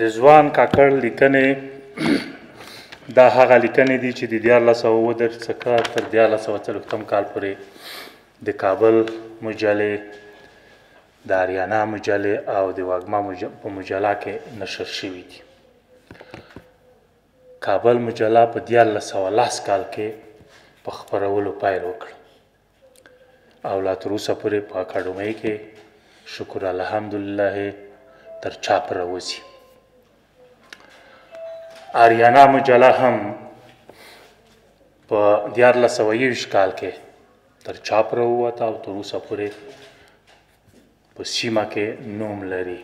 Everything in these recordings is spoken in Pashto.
د ځوان کاکړ لیکنې دا هغه لیکنې دي چې د 1430 څخه تر 1440 کال پورې د کابل مجلې، د اریانا مجلې او د واګما په مجله کې نشر شوي دي. کابل مجله په 1410 کال کې په خپرولو پیل وکړ او لا تر اوسه پورې په اکاډمۍ کې شکر الحمدلله تر چاپ راوځي. اریانا مجله هم په 1420 کال کې تر چاپ راووته او تر اوسه پورې په سیمه کې نوم لري.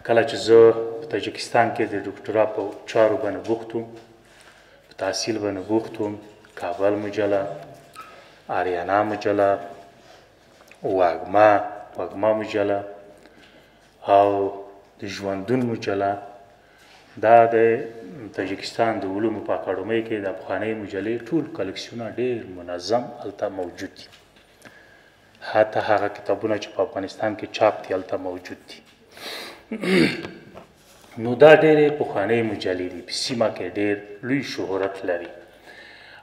کله چې زه په تاجکستان کې د ډاکټرا په چارو باندې بوخت وم، په تحصیل باندې بوخت وم، کابل مجله، اریانا مجله، واګما مجله او د ژوندون مجله، دا د تاجکستان د علومو په اکاډمۍ کې د پخوانۍ مجلې ټول کلکسیونونه ډېر منظم هلته موجود دي. حتی هغه کتابونه چې په افغانستان کې چاپ دي هلته موجود دي. نو دا ډېرې پخوانۍ مجلې دي، په سیمه کې ډېر لوی شهرت لري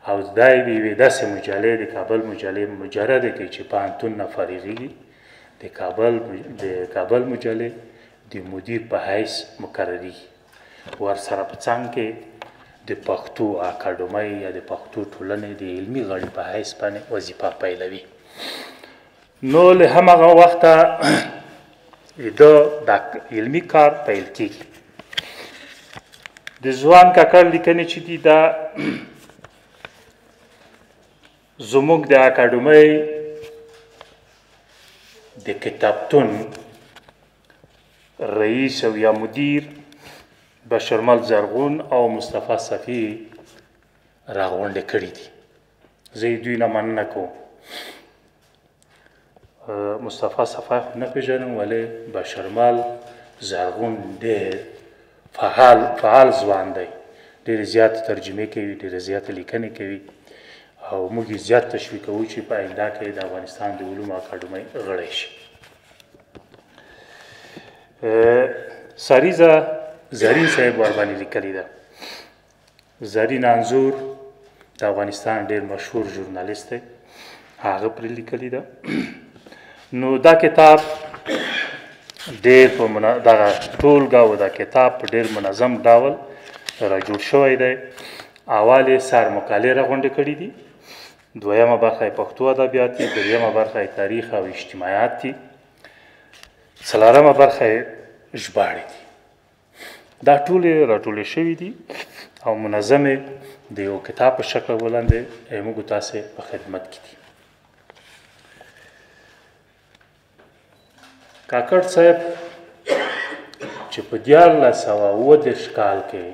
او دا د یوې داسې مجلې د کابل مجلې مجرده کې چې پوهنتون نه فارغېږي د کابل مجلې د مدیر په حیث مقرریږي. ورسره په څنګ کې د پښتو اکاډمۍ یا د پښتو ټولنې د علمي غړي په حیث باندې وظیفه پیلوي. نو له هماغه وخته دا علمي کار پیل کېږي. د ځوان کاکړ لیکنې چې دي دا زموږ د اکاډمۍ د کتابتون رئیس او یا مدیر بشرمل زرغون او مصطفی صفی راغونډې کړي دي. زه یې دوی نه مننه کوم. مصطفی صفی خو نه پېژنم، ولې بشرمل زرغون ډېر فعال ځوان دی، ډېرې زیاتې ترجمې کوي، ډېرې زیاتې لیکنې کوي او موږ یې زیات تشویقوو چې په آینده کې د افغانستان د علومو اکاډمۍ غړی شي. سریزه زرین صاحب ورباندې لیکلې ده. زرین انځور د افغانستان ډېر مشهور ژورنالیست دی، هغه پرې لیکلې ده. نو دا کتاب ډېر په دغه ټولګه او دا کتاب په ډېر منظم ډول را جوړ شوی دی. اول یې سر مقالې راغونډې کړي دي، دویمه برخه یې پښتو ادبیات دي، دریمه برخه یې تاریخ او اجتماعیات دي، څلورمه برخه یې ژباړې دي. دا ټولې راټولې شوي دي او منظمې د یو کتاب په شکل ولاندې موږ تاسې په خدمت کې دي. کاکړ صاحب چې په 1430 کال کې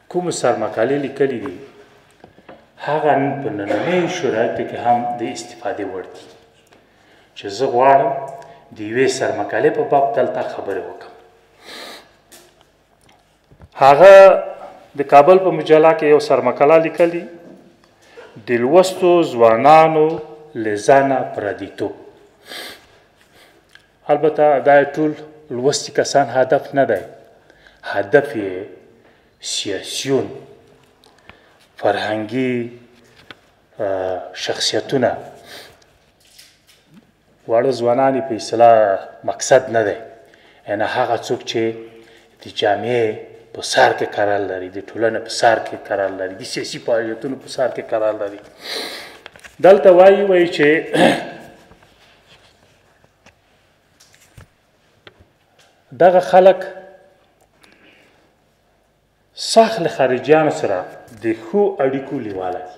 کوم سرمقالې لیکلي دي هغه په نننیو شرایطو کې هم د استفادې وړ دي. چې زه غواړم د یوې سرمقالې په باب دلته خبرې وکړم. هغه د کابل په مجله کې یو سرمقاله لیکلي، د لوستو ځوانانو له ځانه پردیتوب. البته دا ټول لوستي کسان هدف نه دی، هدف یې سیاسیون، فرهنګي شخصیتونه، واړه ځوانان یې په اصطلاح مقصد نه دی. یعنې هغه څوک چې د جامعې په سر کې قرار لري، د ټولنې په سر کې قرار لري، د سیاسي فعالیتونو په سر کې قرار لري. دلته وایي چې دغه خلک سخت له خارجیانو سره د ښو اړیکو لیواله دي،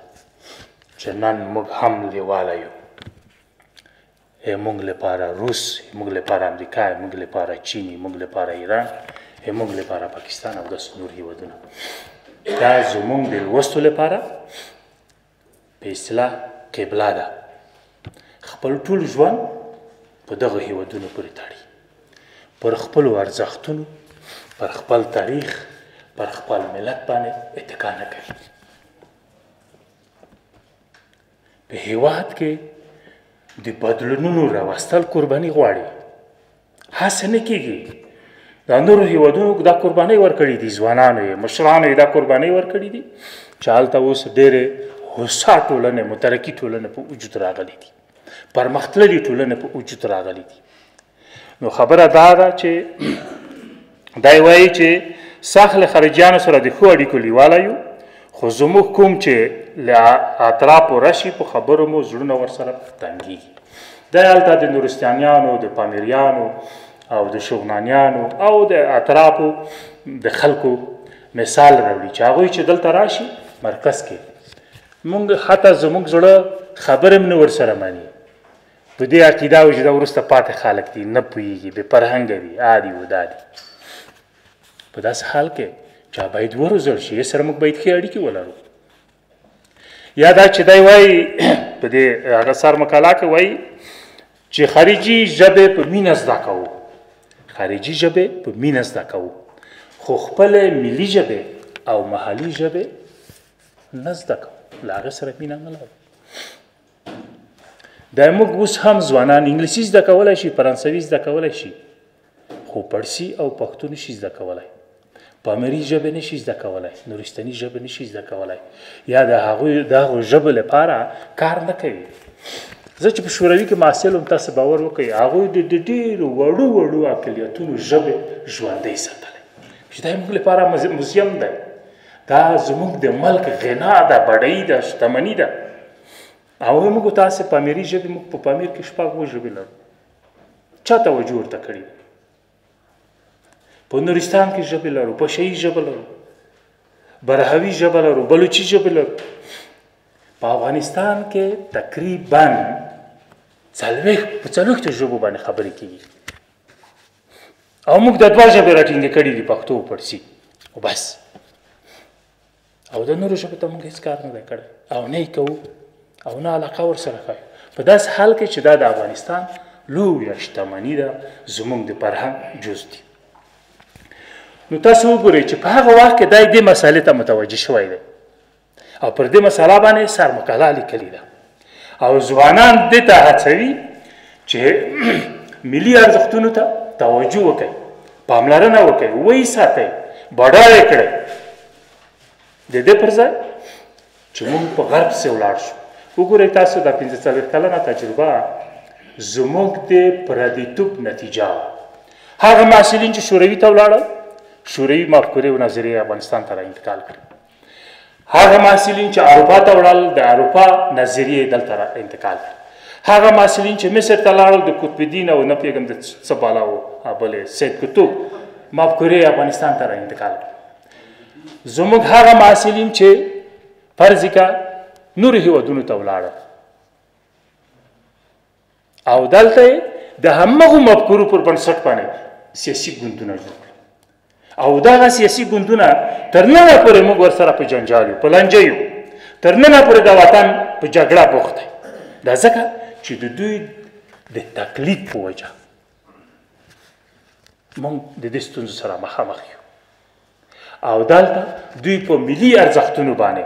چې نن موږ هم لیواله یو. موږ لپاره روس، موږ لپاره امریکا، موږ لپاره چین، موږ لپاره ایران، موږ لپاره پاکستان او داسې نور هیوادونه. دا زموږ د لوستو لپاره په اصطلاح قبله ده. خپل ټول ژوند په دغه هیوادونو پورې تړي، پر خپلو ارزښتونو، پر خپل تاریخ، پر خپل ملت باندې اتکا نه کوي. په هیواد کې د بدلونونو راوستل قرباني غواړي. هڅه نه کېږي دا نورو هېوادونو دا قربانۍ ورکړي دي، ځوانانو یې مشرانو یې دا قربانۍ ورکړي دي چې هلته اوس ډېرې هوسا ټولنې مترقي ټولنې په وجود راغلي دي، پرمختللي ټولنې په وجود راغلي دي. نو خبره دا ده چې دی وایي چې سخت له خارجیانو سره د ښو اړیکو لیواله یو، خو زموږ کوم چې له اطرافو راشي په خبرو مو زړونه ورسره تنګېږي. دی هلته د نورستانیانو، د پامیریانو او د شغنانیانو او د اطرافو د خلکو مثال راوړي چې هغوی چې دلته راشي مرکز کې مونږ حتی زموږ زړه خبره هم نه ورسره مني، په دې عقیده وي چې دا وروسته پاتې خلک دي، نه پوهېږي، بې فرهنګه دي، عادي و دا دي. په داسې حال کې چا باید وروزل شي، یې سره موږ باید ښې اړیکې ولرو. یا دا چې دی وایي په دې هغه سر مقاله کې وایي چې خارجي ژبې په مینه زده کوو، خارجي ژبې په مینه زده کوو، خو خپلې ملي ژبې او محلي ژبې نه زده کوو، له هغې سره مینه نه لرو. دا موږ اوس هم ځوانان انګلیسي زده کولی شي، فرانسوي زده کولی شي، خو پړسي او پښتو نشي زده کولی، پامیري ژبې نشي زده کولی، نورستاني ژبې نشي زده کولی، یا د هغو ژبو لپاره کار نه کوي. زه چې په شوروي کې محصل وم، تاسو باور وکړئ هغوی د ډېرو وړو وړو اقلیتونو ژبې ژوندۍ ساتلی، چې دا موږ لپاره موزیم دی، دا زموږ د ملک غنا ده، بډایي ده، شتمني ده. او موږ تاسې پامیري ژبې موږ په پامیر کې 6 ژبې لرو، چا توجه ورته کړې؟ په نورستان کې ژبې لرو، په شهي ژبه لرو، برهوي ژبه لرو، بلوچي ژبه لرو. په افغانستان کې تقریبا 40 ژبو باندې خبرې کېږي، او موږ د 2 ژبې راټینګې کړي دي، پښتو او پړسي، او بس. او د نورو ژبو ته موږ هېڅ کار نه دی کړی، او نه یې کوو، او نه علاقه ورسره ښیو. په داسې حال کې چې دا د افغانستان لویه شتمني ده، زموږ د فرهنګ جز دي. نو تاسو وګورئ چې په هغه وخت کې دی دې مسالې ته متوجه شوی دی، او پر دې مسله باندې سر مقاله لیکلې ده، او ځوانان دې ته هڅوي چې ملي ارزښتونو ته توجه وکړي، پاملرنه وکړي، ویې ساتئ، بډایه کړئ، د دې پر ځای چې موږ په غرب پسې ولاړ شو. وګورئ تاسو دا 45 کلنه تجربه زموږ د پردیتوب نتیجه وه. هغه محصلین چې شوروي ته ولاړل، شوروي مفکورې او نظریې افغانستان ته را انتقال کړې. هغه محصلین چې اروپا ته ولاړل، د اروپا نظریې دلته را انتقال کړې. هغه محصلین چې مصر ته لاړل، د قطب الدین او نه پوهېږم د څه بالا و بلې سید قطب مفکورې افغانستان ته را انتقال کړې. زموږ هغه محصلین چې فرض کړه نورو هېوادونو ته ولاړل، او دلته د همغو مفکورو پر بنسټ باندې سیاسي ګوندونه جوړ کړل، او دغه سیاسي ګوندونه تر ننه پورې موږ ورسره په جنجال یو، په لانجه یو، تر ننه پورې د وطن په جګړه بوخت دی. دا ځکه چې د دوی د تقلید په وجه موږ د دې ستونزو سره مخامخ یو، او دلته دوی په ملي ارزښتونو باندې،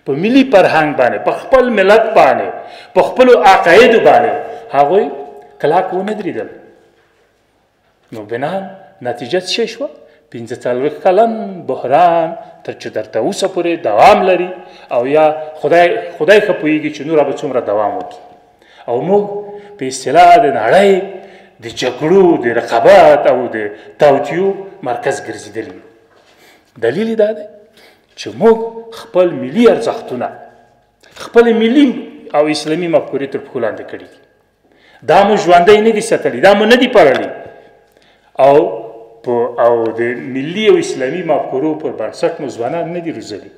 په ملي فرهنګ باندې، په خپل ملت باندې، په خپلو عقایدو باندې هغوی کلک ونه درېدل. نو بنا نتیجه څه شوه؟ 45 کلن بحران تر چې درته اوسه پورې دوام لري، او یا خدای ښه پوهېږي چې نوره به څومره دوام وکړي. او موږ په اصطلاح د نړۍ د جګړو، د رقابت او د توطیو مرکز ګرځېدلي. دلیل یې دا دی چې موږ خپل ملي ارزښتونه، خپل ملي او اسلامي مفکورې تر پښو لاندې کړي دي. دا مو ژوندی نه دي ساتلي، دا مو نه دي پاللي، او د ملي او اسلامي مفکورو پر بنسټ مو ځوانان نه دي روزلي.